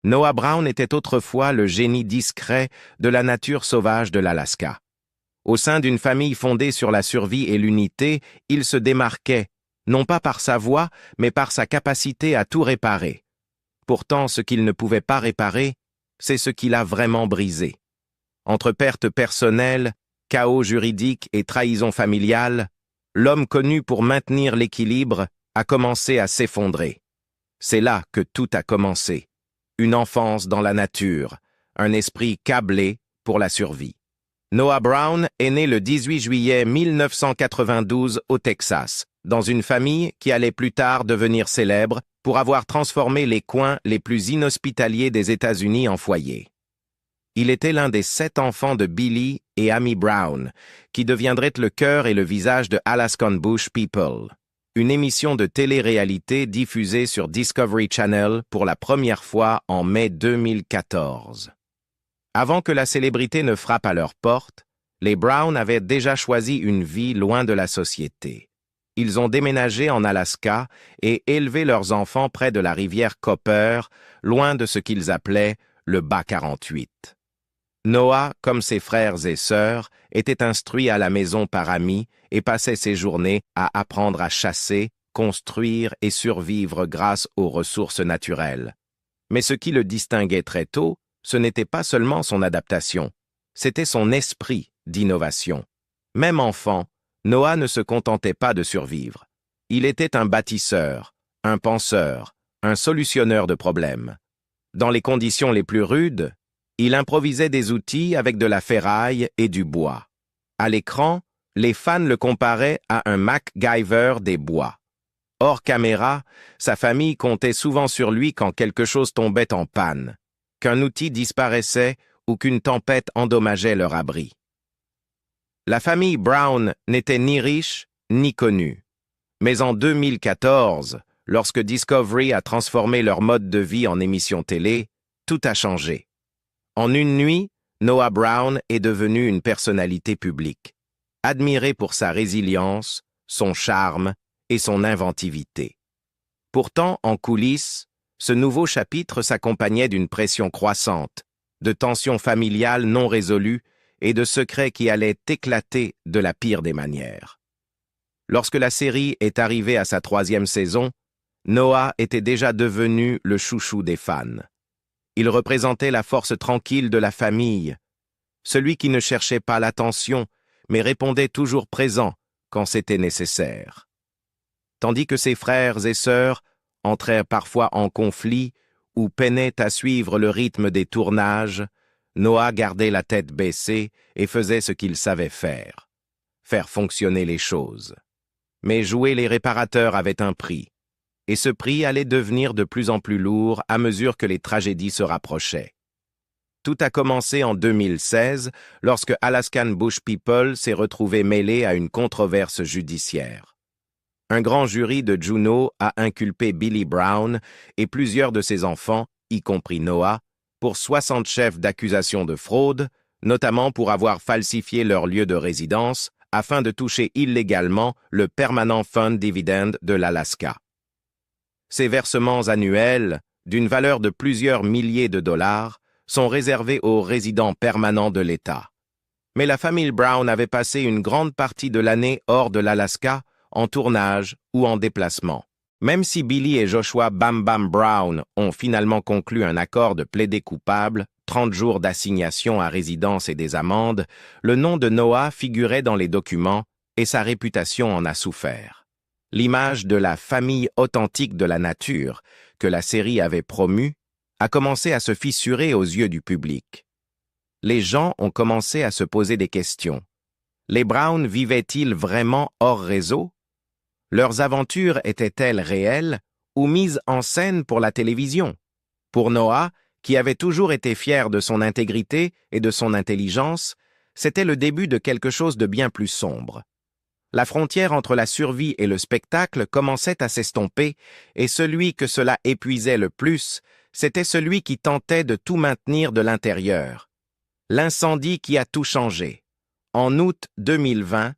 Noah Brown était autrefois le génie discret de la nature sauvage de l'Alaska. Au sein d'une famille fondée sur la survie et l'unité, il se démarquait, non pas par sa voix, mais par sa capacité à tout réparer. Pourtant, ce qu'il ne pouvait pas réparer, c'est ce qu'il a vraiment brisé. Entre pertes personnelles, chaos juridique et trahison familiale, l'homme connu pour maintenir l'équilibre a commencé à s'effondrer. C'est là que tout a commencé. Une enfance dans la nature, un esprit câblé pour la survie. Noah Brown est né le 18 juillet 1992 au Texas, dans une famille qui allait plus tard devenir célèbre pour avoir transformé les coins les plus inhospitaliers des États-Unis en foyer. Il était l'un des 7 enfants de Billy et Amy Brown, qui deviendraient le cœur et le visage de Alaskan Bush People, une émission de télé-réalité diffusée sur Discovery Channel pour la première fois en mai 2014. Avant que la célébrité ne frappe à leur porte, les Brown avaient déjà choisi une vie loin de la société. Ils ont déménagé en Alaska et élevé leurs enfants près de la rivière Copper, loin de ce qu'ils appelaient le Bas 48. Noah, comme ses frères et sœurs, était instruit à la maison par amis et passait ses journées à apprendre à chasser, construire et survivre grâce aux ressources naturelles. Mais ce qui le distinguait très tôt, ce n'était pas seulement son adaptation, c'était son esprit d'innovation. Même enfant, Noah ne se contentait pas de survivre. Il était un bâtisseur, un penseur, un solutionneur de problèmes. Dans les conditions les plus rudes, il improvisait des outils avec de la ferraille et du bois. À l'écran, les fans le comparaient à un MacGyver des bois. Hors caméra, sa famille comptait souvent sur lui quand quelque chose tombait en panne, qu'un outil disparaissait ou qu'une tempête endommageait leur abri. La famille Brown n'était ni riche ni connue. Mais en 2014, lorsque Discovery a transformé leur mode de vie en émission télé, tout a changé. En une nuit, Noah Brown est devenu une personnalité publique, admiré pour sa résilience, son charme et son inventivité. Pourtant, en coulisses, ce nouveau chapitre s'accompagnait d'une pression croissante, de tensions familiales non résolues et de secrets qui allaient éclater de la pire des manières. Lorsque la série est arrivée à sa 3e saison, Noah était déjà devenu le chouchou des fans. Il représentait la force tranquille de la famille, celui qui ne cherchait pas l'attention, mais répondait toujours présent quand c'était nécessaire. Tandis que ses frères et sœurs entrèrent parfois en conflit ou peinaient à suivre le rythme des tournages, Noah gardait la tête baissée et faisait ce qu'il savait faire fonctionner les choses. Mais jouer les réparateurs avait un prix. Et ce prix allait devenir de plus en plus lourd à mesure que les tragédies se rapprochaient. Tout a commencé en 2016, lorsque Alaskan Bush People s'est retrouvé mêlé à une controverse judiciaire. Un grand jury de Juneau a inculpé Billy Brown et plusieurs de ses enfants, y compris Noah, pour 60 chefs d'accusation de fraude, notamment pour avoir falsifié leur lieu de résidence afin de toucher illégalement le Permanent Fund Dividend de l'Alaska. Ces versements annuels, d'une valeur de plusieurs milliers de dollars, sont réservés aux résidents permanents de l'État. Mais la famille Brown avait passé une grande partie de l'année hors de l'Alaska, en tournage ou en déplacement. Même si Billy et Joshua Bam Bam Brown ont finalement conclu un accord de plaider coupable, 30 jours d'assignation à résidence et des amendes, le nom de Noah figurait dans les documents et sa réputation en a souffert. L'image de la famille authentique de la nature, que la série avait promue, a commencé à se fissurer aux yeux du public. Les gens ont commencé à se poser des questions. Les Brown vivaient-ils vraiment hors réseau? Leurs aventures étaient-elles réelles ou mises en scène pour la télévision? Pour Noah, qui avait toujours été fier de son intégrité et de son intelligence, c'était le début de quelque chose de bien plus sombre. La frontière entre la survie et le spectacle commençait à s'estomper, et celui que cela épuisait le plus, c'était celui qui tentait de tout maintenir de l'intérieur. L'incendie qui a tout changé. En août 2020,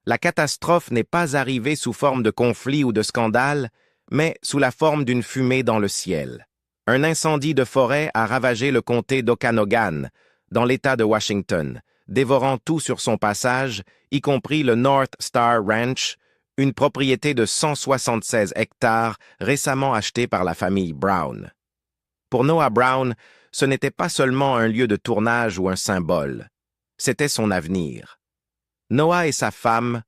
la catastrophe n'est pas arrivée sous forme de conflit ou de scandale, mais sous la forme d'une fumée dans le ciel. Un incendie de forêt a ravagé le comté d'Okanogan, dans l'État de Washington, dévorant tout sur son passage, y compris le North Star Ranch, une propriété de 176 hectares récemment achetée par la famille Brown. Pour Noah Brown, ce n'était pas seulement un lieu de tournage ou un symbole, c'était son avenir. Noah et sa femme,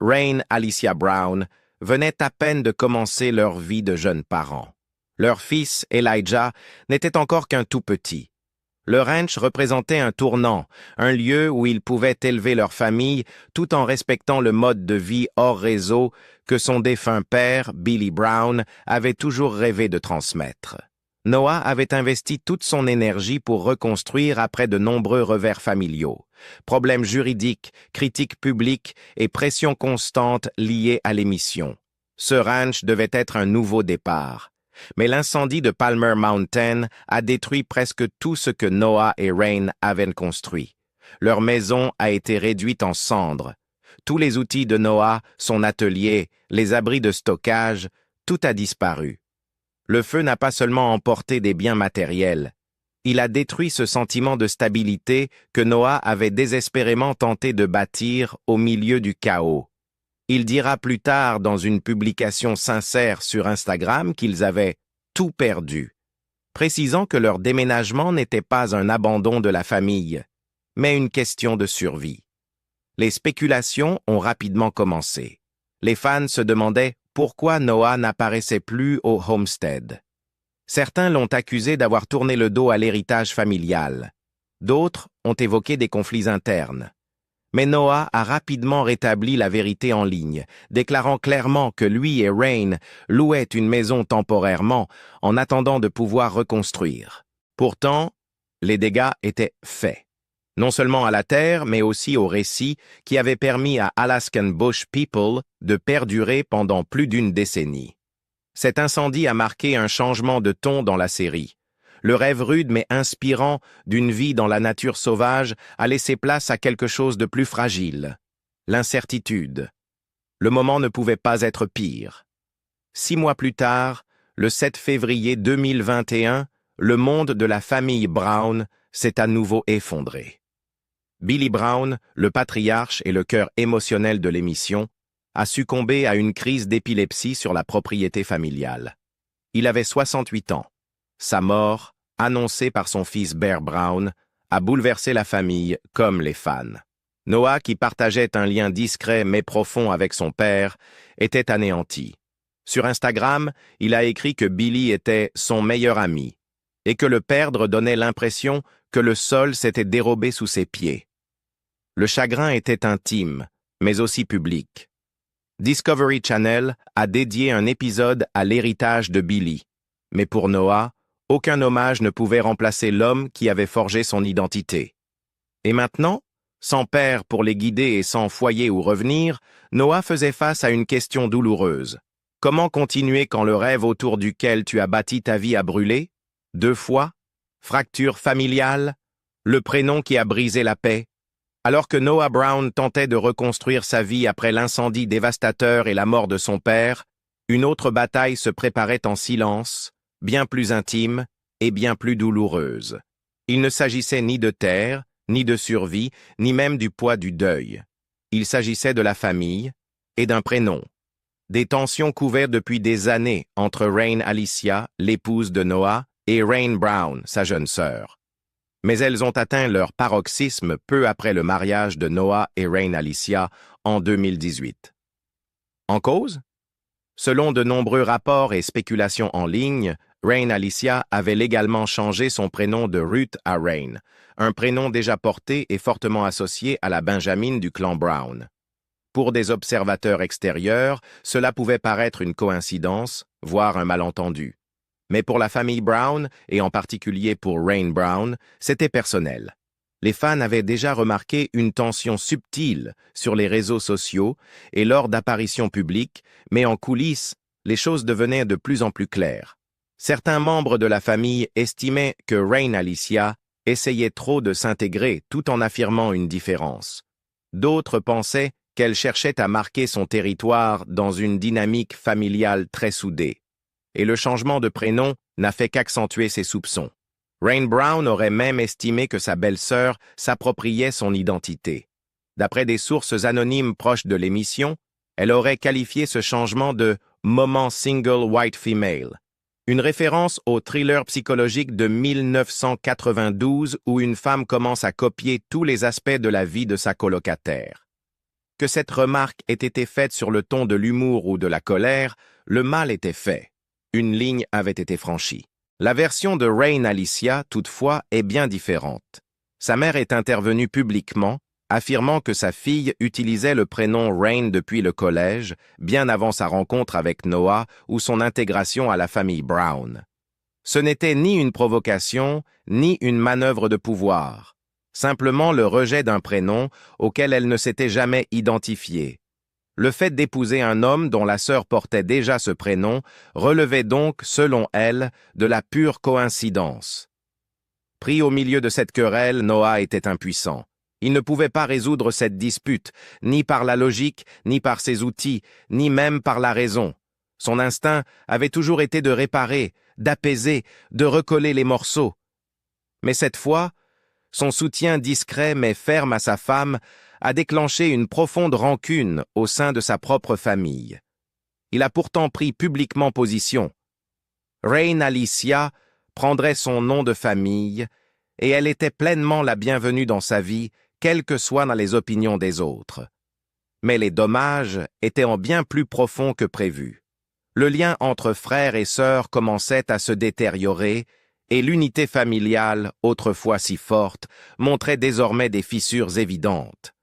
Rain Alicia Brown, venaient à peine de commencer leur vie de jeunes parents. Leur fils, Elijah, n'était encore qu'un tout petit. Le ranch représentait un tournant, un lieu où ils pouvaient élever leur famille tout en respectant le mode de vie hors réseau que son défunt père, Billy Brown, avait toujours rêvé de transmettre. Noah avait investi toute son énergie pour reconstruire après de nombreux revers familiaux, problèmes juridiques, critiques publiques et pression constante liées à l'émission. Ce ranch devait être un nouveau départ. Mais l'incendie de Palmer Mountain a détruit presque tout ce que Noah et Rain avaient construit. Leur maison a été réduite en cendres. Tous les outils de Noah, son atelier, les abris de stockage, tout a disparu. Le feu n'a pas seulement emporté des biens matériels. Il a détruit ce sentiment de stabilité que Noah avait désespérément tenté de bâtir au milieu du chaos. Il dira plus tard dans une publication sincère sur Instagram qu'ils avaient tout perdu, précisant que leur déménagement n'était pas un abandon de la famille, mais une question de survie. Les spéculations ont rapidement commencé. Les fans se demandaient pourquoi Noah n'apparaissait plus au homestead. Certains l'ont accusé d'avoir tourné le dos à l'héritage familial. D'autres ont évoqué des conflits internes. Mais Noah a rapidement rétabli la vérité en ligne, déclarant clairement que lui et Rain louaient une maison temporairement en attendant de pouvoir reconstruire. Pourtant, les dégâts étaient faits. Non seulement à la terre, mais aussi au récit qui avait permis à Alaskan Bush People de perdurer pendant plus d'une décennie. Cet incendie a marqué un changement de ton dans la série. Le rêve rude mais inspirant d'une vie dans la nature sauvage a laissé place à quelque chose de plus fragile. L'incertitude. Le moment ne pouvait pas être pire. 6 mois plus tard, le 7 février 2021, le monde de la famille Brown s'est à nouveau effondré. Billy Brown, le patriarche et le cœur émotionnel de l'émission, a succombé à une crise d'épilepsie sur la propriété familiale. Il avait 68 ans. Sa mort, annoncée par son fils Bear Brown, a bouleversé la famille comme les fans. Noah, qui partageait un lien discret mais profond avec son père, était anéanti. Sur Instagram, il a écrit que Billy était son meilleur ami et que le perdre donnait l'impression que le sol s'était dérobé sous ses pieds. Le chagrin était intime, mais aussi public. Discovery Channel a dédié un épisode à l'héritage de Billy, mais pour Noah, aucun hommage ne pouvait remplacer l'homme qui avait forgé son identité. Et maintenant, sans père pour les guider et sans foyer où revenir, Noah faisait face à une question douloureuse. Comment continuer quand le rêve autour duquel tu as bâti ta vie a brûlé? 2 fois? Fracture familiale? Le prénom qui a brisé la paix? Alors que Noah Brown tentait de reconstruire sa vie après l'incendie dévastateur et la mort de son père, une autre bataille se préparait en silence, bien plus intime et bien plus douloureuse. Il ne s'agissait ni de terre, ni de survie, ni même du poids du deuil. Il s'agissait de la famille et d'un prénom. Des tensions couvaient depuis des années entre Rain Alicia, l'épouse de Noah, et Rain Brown, sa jeune sœur. Mais elles ont atteint leur paroxysme peu après le mariage de Noah et Rain Alicia en 2018. En cause? Selon de nombreux rapports et spéculations en ligne, Rain Alicia avait légalement changé son prénom de Ruth à Rain, un prénom déjà porté et fortement associé à la Benjamin du clan Brown. Pour des observateurs extérieurs, cela pouvait paraître une coïncidence, voire un malentendu. Mais pour la famille Brown, et en particulier pour Rain Brown, c'était personnel. Les fans avaient déjà remarqué une tension subtile sur les réseaux sociaux et lors d'apparitions publiques, mais en coulisses, les choses devenaient de plus en plus claires. Certains membres de la famille estimaient que Rain Alicia essayait trop de s'intégrer tout en affirmant une différence. D'autres pensaient qu'elle cherchait à marquer son territoire dans une dynamique familiale très soudée. et le changement de prénom n'a fait qu'accentuer ses soupçons. Rain Brown aurait même estimé que sa belle-sœur s'appropriait son identité. D'après des sources anonymes proches de l'émission, elle aurait qualifié ce changement de « moment single white female », une référence au thriller psychologique de 1992 où une femme commence à copier tous les aspects de la vie de sa colocataire. Que cette remarque ait été faite sur le ton de l'humour ou de la colère, le mal était fait. Une ligne avait été franchie. La version de Rain Alicia, toutefois, est bien différente. Sa mère est intervenue publiquement, affirmant que sa fille utilisait le prénom Rain depuis le collège, bien avant sa rencontre avec Noah ou son intégration à la famille Brown. Ce n'était ni une provocation, ni une manœuvre de pouvoir, simplement le rejet d'un prénom auquel elle ne s'était jamais identifiée. Le fait d'épouser un homme dont la sœur portait déjà ce prénom relevait donc, selon elle, de la pure coïncidence. Pris au milieu de cette querelle, Noah était impuissant. Il ne pouvait pas résoudre cette dispute, ni par la logique, ni par ses outils, ni même par la raison. Son instinct avait toujours été de réparer, d'apaiser, de recoller les morceaux. Mais cette fois, son soutien discret mais ferme à sa femme a déclenché une profonde rancune au sein de sa propre famille. Il a pourtant pris publiquement position. Rain Alicia prendrait son nom de famille et elle était pleinement la bienvenue dans sa vie, quelles que soient dans les opinions des autres. Mais les dommages étaient en bien plus profonds que prévu. Le lien entre frères et sœurs commençait à se détériorer et l'unité familiale, autrefois si forte, montrait désormais des fissures évidentes.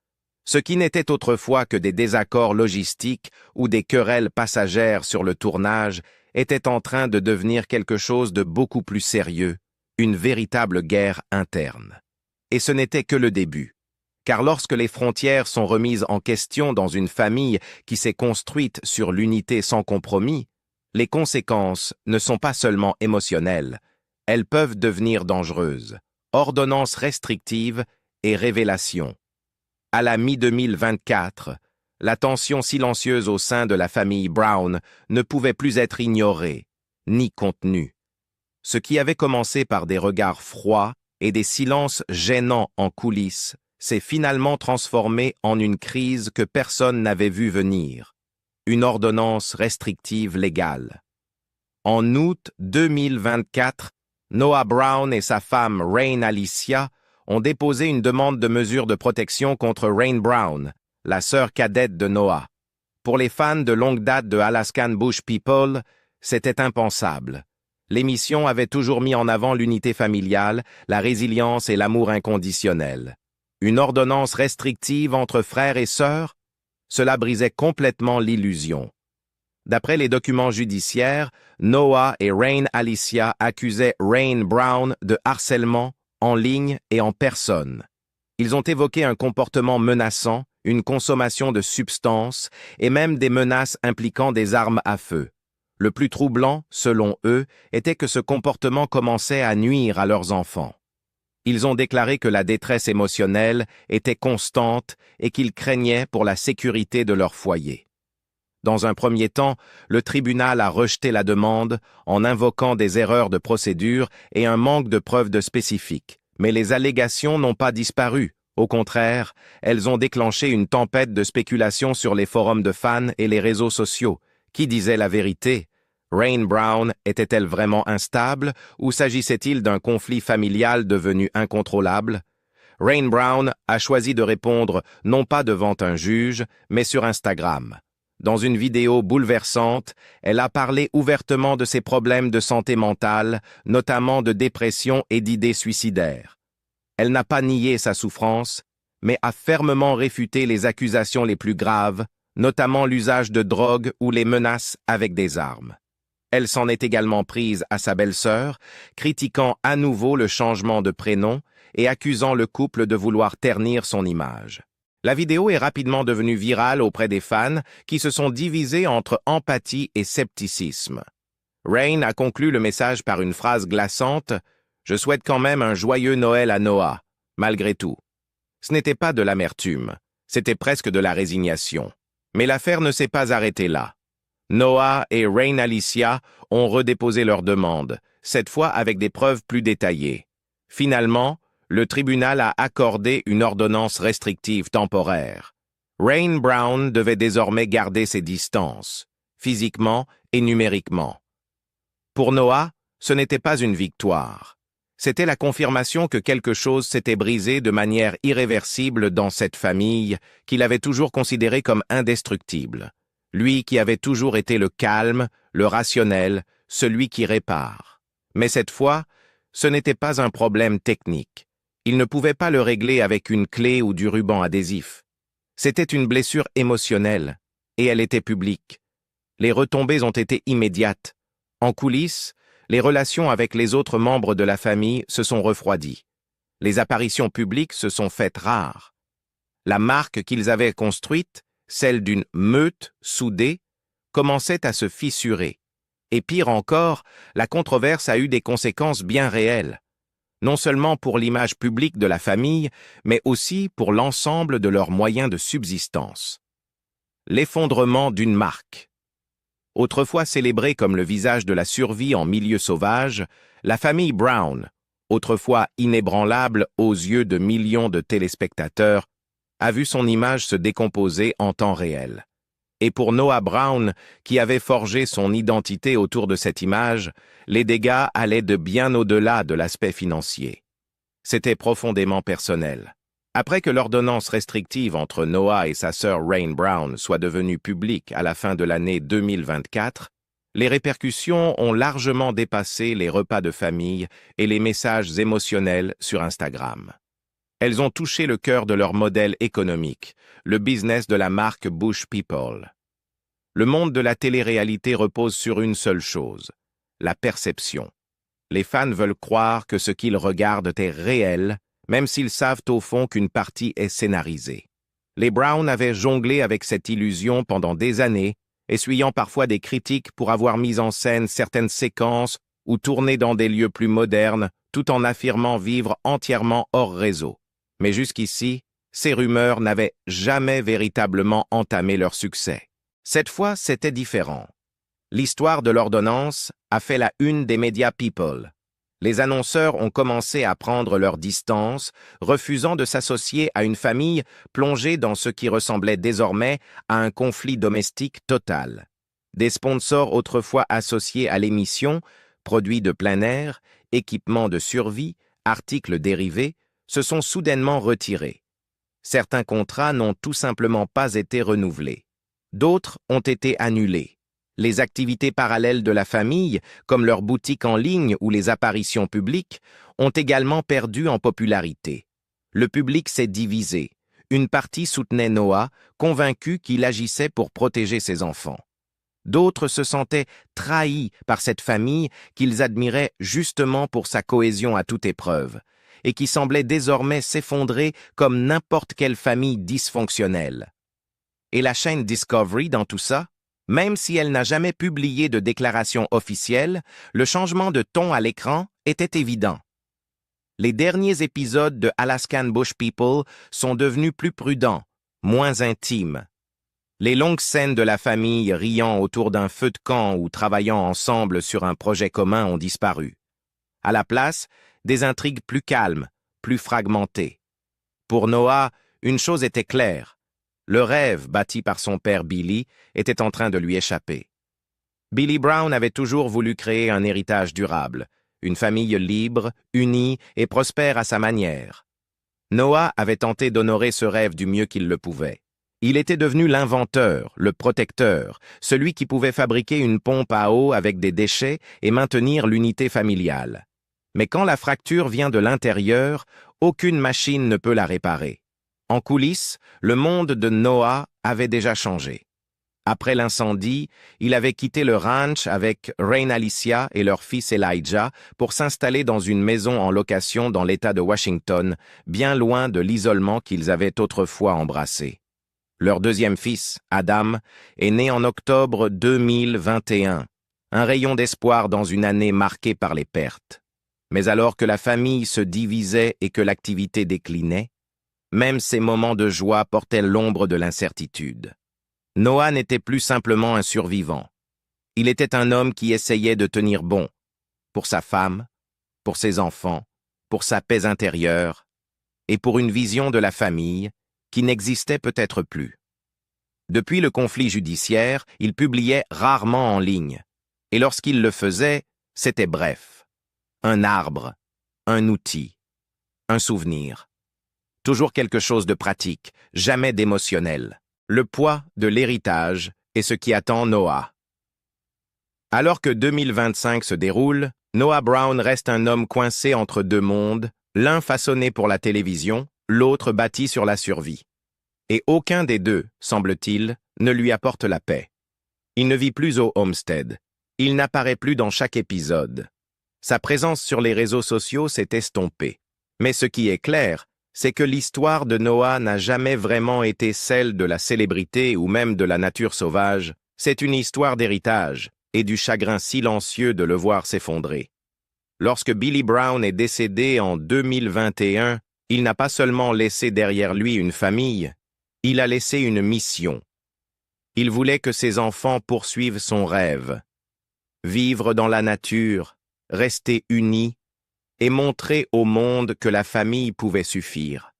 Ce qui n'était autrefois que des désaccords logistiques ou des querelles passagères sur le tournage était en train de devenir quelque chose de beaucoup plus sérieux, une véritable guerre interne. Et ce n'était que le début. Car lorsque les frontières sont remises en question dans une famille qui s'est construite sur l'unité sans compromis, les conséquences ne sont pas seulement émotionnelles, elles peuvent devenir dangereuses. Ordonnances restrictives et révélations. À la mi-2024, la tension silencieuse au sein de la famille Brown ne pouvait plus être ignorée, ni contenue. Ce qui avait commencé par des regards froids et des silences gênants en coulisses s'est finalement transformé en une crise que personne n'avait vue venir. Une ordonnance restrictive légale. En août 2024, Noah Brown et sa femme Rain Alicia ont déposé une demande de mesure de protection contre Rain Brown, la sœur cadette de Noah. Pour les fans de longue date de Alaskan Bush People, c'était impensable. L'émission avait toujours mis en avant l'unité familiale, la résilience et l'amour inconditionnel. Une ordonnance restrictive entre frères et sœurs? Cela brisait complètement l'illusion. D'après les documents judiciaires, Noah et Rain Alicia accusaient Rain Brown de harcèlement en ligne et en personne. Ils ont évoqué un comportement menaçant, une consommation de substances et même des menaces impliquant des armes à feu. Le plus troublant, selon eux, était que ce comportement commençait à nuire à leurs enfants. Ils ont déclaré que la détresse émotionnelle était constante et qu'ils craignaient pour la sécurité de leur foyer. Dans un premier temps, le tribunal a rejeté la demande en invoquant des erreurs de procédure et un manque de preuves de spécifiques. Mais les allégations n'ont pas disparu. Au contraire, elles ont déclenché une tempête de spéculation sur les forums de fans et les réseaux sociaux. Qui disait la vérité? Rain Brown était-elle vraiment instable ou s'agissait-il d'un conflit familial devenu incontrôlable? Rain Brown a choisi de répondre non pas devant un juge, mais sur Instagram. Dans une vidéo bouleversante, elle a parlé ouvertement de ses problèmes de santé mentale, notamment de dépression et d'idées suicidaires. Elle n'a pas nié sa souffrance, mais a fermement réfuté les accusations les plus graves, notamment l'usage de drogue ou les menaces avec des armes. Elle s'en est également prise à sa belle-sœur, critiquant à nouveau le changement de prénom et accusant le couple de vouloir ternir son image. La vidéo est rapidement devenue virale auprès des fans qui se sont divisés entre empathie et scepticisme. Rain a conclu le message par une phrase glaçante « Je souhaite quand même un joyeux Noël à Noah, malgré tout ». Ce n'était pas de l'amertume, c'était presque de la résignation. Mais l'affaire ne s'est pas arrêtée là. Noah et Rain Alicia ont redéposé leur demande, cette fois avec des preuves plus détaillées. Finalement, le tribunal a accordé une ordonnance restrictive temporaire. Rain Brown devait désormais garder ses distances, physiquement et numériquement. Pour Noah, ce n'était pas une victoire. C'était la confirmation que quelque chose s'était brisé de manière irréversible dans cette famille qu'il avait toujours considérée comme indestructible. Lui qui avait toujours été le calme, le rationnel, celui qui répare. Mais cette fois, ce n'était pas un problème technique. Il ne pouvait pas le régler avec une clé ou du ruban adhésif. C'était une blessure émotionnelle, et elle était publique. Les retombées ont été immédiates. En coulisses, les relations avec les autres membres de la famille se sont refroidies. Les apparitions publiques se sont faites rares. La marque qu'ils avaient construite, celle d'une meute soudée, commençait à se fissurer. Et pire encore, la controverse a eu des conséquences bien réelles. Non seulement pour l'image publique de la famille, mais aussi pour l'ensemble de leurs moyens de subsistance. L'effondrement d'une marque. Autrefois célébrée comme le visage de la survie en milieu sauvage, la famille Brown, autrefois inébranlable aux yeux de millions de téléspectateurs, a vu son image se décomposer en temps réel. Et pour Noah Brown, qui avait forgé son identité autour de cette image, les dégâts allaient de bien au-delà de l'aspect financier. C'était profondément personnel. Après que l'ordonnance restrictive entre Noah et sa sœur Rain Brown soit devenue publique à la fin de l'année 2024, les répercussions ont largement dépassé les repas de famille et les messages émotionnels sur Instagram. Elles ont touché le cœur de leur modèle économique, le business de la marque Bush People. Le monde de la télé-réalité repose sur une seule chose, la perception. Les fans veulent croire que ce qu'ils regardent est réel, même s'ils savent au fond qu'une partie est scénarisée. Les Brown avaient jonglé avec cette illusion pendant des années, essuyant parfois des critiques pour avoir mis en scène certaines séquences ou tourné dans des lieux plus modernes, tout en affirmant vivre entièrement hors réseau. Mais jusqu'ici, ces rumeurs n'avaient jamais véritablement entamé leur succès. Cette fois, c'était différent. L'histoire de l'ordonnance a fait la une des médias People. Les annonceurs ont commencé à prendre leur distance, refusant de s'associer à une famille plongée dans ce qui ressemblait désormais à un conflit domestique total. Des sponsors autrefois associés à l'émission, produits de plein air, équipements de survie, articles dérivés, se sont soudainement retirés. Certains contrats n'ont tout simplement pas été renouvelés. D'autres ont été annulés. Les activités parallèles de la famille, comme leurs boutiques en ligne ou les apparitions publiques, ont également perdu en popularité. Le public s'est divisé. Une partie soutenait Noah, convaincu qu'il agissait pour protéger ses enfants. D'autres se sentaient trahis par cette famille qu'ils admiraient justement pour sa cohésion à toute épreuve, et qui semblait désormais s'effondrer comme n'importe quelle famille dysfonctionnelle. Et la chaîne Discovery dans tout ça? Même si elle n'a jamais publié de déclaration officielle, le changement de ton à l'écran était évident. Les derniers épisodes de Alaskan Bush People sont devenus plus prudents, moins intimes. Les longues scènes de la famille riant autour d'un feu de camp ou travaillant ensemble sur un projet commun ont disparu. À la place, des intrigues plus calmes, plus fragmentées. Pour Noah, une chose était claire. Le rêve bâti par son père Billy était en train de lui échapper. Billy Brown avait toujours voulu créer un héritage durable, une famille libre, unie et prospère à sa manière. Noah avait tenté d'honorer ce rêve du mieux qu'il le pouvait. Il était devenu l'inventeur, le protecteur, celui qui pouvait fabriquer une pompe à eau avec des déchets et maintenir l'unité familiale. Mais quand la fracture vient de l'intérieur, aucune machine ne peut la réparer. En coulisses, le monde de Noah avait déjà changé. Après l'incendie, il avait quitté le ranch avec Rain Alicia et leur fils Elijah pour s'installer dans une maison en location dans l'État de Washington, bien loin de l'isolement qu'ils avaient autrefois embrassé. Leur deuxième fils, Adam, est né en octobre 2021, un rayon d'espoir dans une année marquée par les pertes. Mais alors que la famille se divisait et que l'activité déclinait, même ces moments de joie portaient l'ombre de l'incertitude. Noah n'était plus simplement un survivant. Il était un homme qui essayait de tenir bon, pour sa femme, pour ses enfants, pour sa paix intérieure, et pour une vision de la famille qui n'existait peut-être plus. Depuis le conflit judiciaire, il publiait rarement en ligne, et lorsqu'il le faisait, c'était bref. Un arbre, un outil, un souvenir. Toujours quelque chose de pratique, jamais d'émotionnel. Le poids de l'héritage est ce qui attend Noah. Alors que 2025 se déroule, Noah Brown reste un homme coincé entre deux mondes, l'un façonné pour la télévision, l'autre bâti sur la survie. Et aucun des deux, semble-t-il, ne lui apporte la paix. Il ne vit plus au Homestead. Il n'apparaît plus dans chaque épisode. Sa présence sur les réseaux sociaux s'est estompée. Mais ce qui est clair, c'est que l'histoire de Noah n'a jamais vraiment été celle de la célébrité ou même de la nature sauvage. C'est une histoire d'héritage et du chagrin silencieux de le voir s'effondrer. Lorsque Billy Brown est décédé en 2021, il n'a pas seulement laissé derrière lui une famille, il a laissé une mission. Il voulait que ses enfants poursuivent son rêve, vivre dans la nature, rester unis et montrer au monde que la famille pouvait suffire.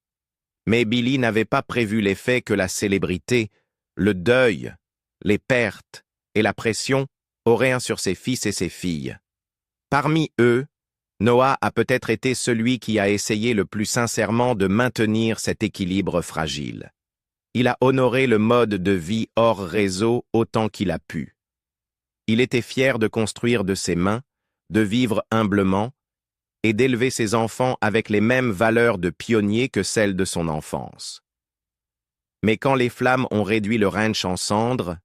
Mais Billy n'avait pas prévu l'effet que la célébrité, le deuil, les pertes et la pression auraient sur ses fils et ses filles. Parmi eux, Noah a peut-être été celui qui a essayé le plus sincèrement de maintenir cet équilibre fragile. Il a honoré le mode de vie hors réseau autant qu'il a pu. Il était fier de construire de ses mains, de vivre humblement et d'élever ses enfants avec les mêmes valeurs de pionnier que celles de son enfance. Mais quand les flammes ont réduit le ranch en cendres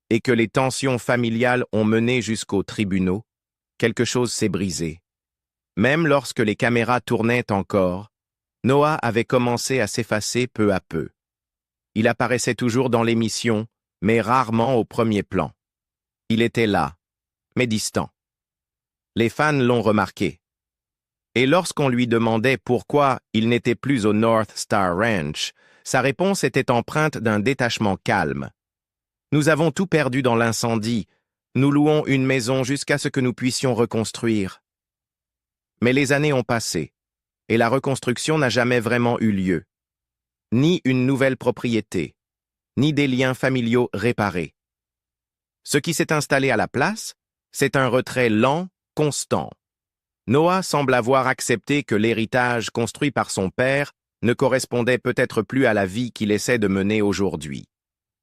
et que les tensions familiales ont mené jusqu'aux tribunaux, quelque chose s'est brisé. Même lorsque les caméras tournaient encore, Noah avait commencé à s'effacer peu à peu. Il apparaissait toujours dans l'émission, mais rarement au premier plan. Il était là, mais distant. Les fans l'ont remarqué. Et lorsqu'on lui demandait pourquoi il n'était plus au North Star Ranch, sa réponse était empreinte d'un détachement calme. « Nous avons tout perdu dans l'incendie. Nous louons une maison jusqu'à ce que nous puissions reconstruire. » Mais les années ont passé, et la reconstruction n'a jamais vraiment eu lieu. Ni une nouvelle propriété, ni des liens familiaux réparés. Ce qui s'est installé à la place, c'est un retrait lent, constant. Noah semble avoir accepté que l'héritage construit par son père ne correspondait peut-être plus à la vie qu'il essaie de mener aujourd'hui.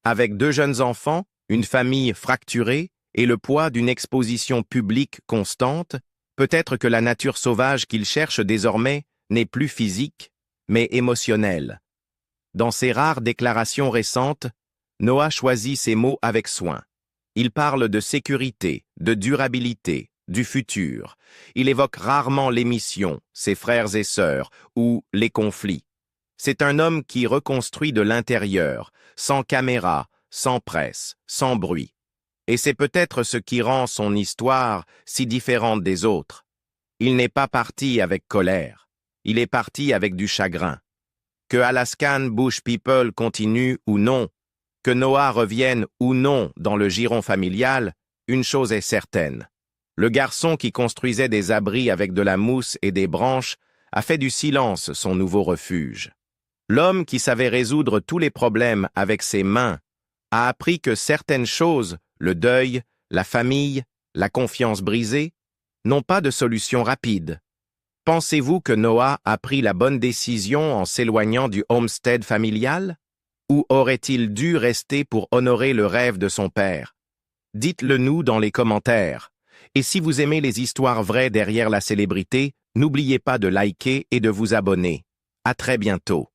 Avec 2 jeunes enfants, une famille fracturée et le poids d'une exposition publique constante, peut-être que la nature sauvage qu'il cherche désormais n'est plus physique, mais émotionnelle. Dans ses rares déclarations récentes, Noah choisit ses mots avec soin. Il parle de sécurité, de durabilité, du futur. Il évoque rarement l'émission, ses frères et sœurs, ou les conflits. C'est un homme qui reconstruit de l'intérieur, sans caméra, sans presse, sans bruit. Et c'est peut-être ce qui rend son histoire si différente des autres. Il n'est pas parti avec colère. Il est parti avec du chagrin. Que Alaskan Bush People continue ou non, que Noah revienne ou non dans le giron familial, une chose est certaine. Le garçon qui construisait des abris avec de la mousse et des branches a fait du silence son nouveau refuge. L'homme qui savait résoudre tous les problèmes avec ses mains a appris que certaines choses, le deuil, la famille, la confiance brisée, n'ont pas de solution rapide. Pensez-vous que Noah a pris la bonne décision en s'éloignant du homestead familial? Ou aurait-il dû rester pour honorer le rêve de son père? Dites-le nous dans les commentaires. Et si vous aimez les histoires vraies derrière la célébrité, n'oubliez pas de liker et de vous abonner. À très bientôt.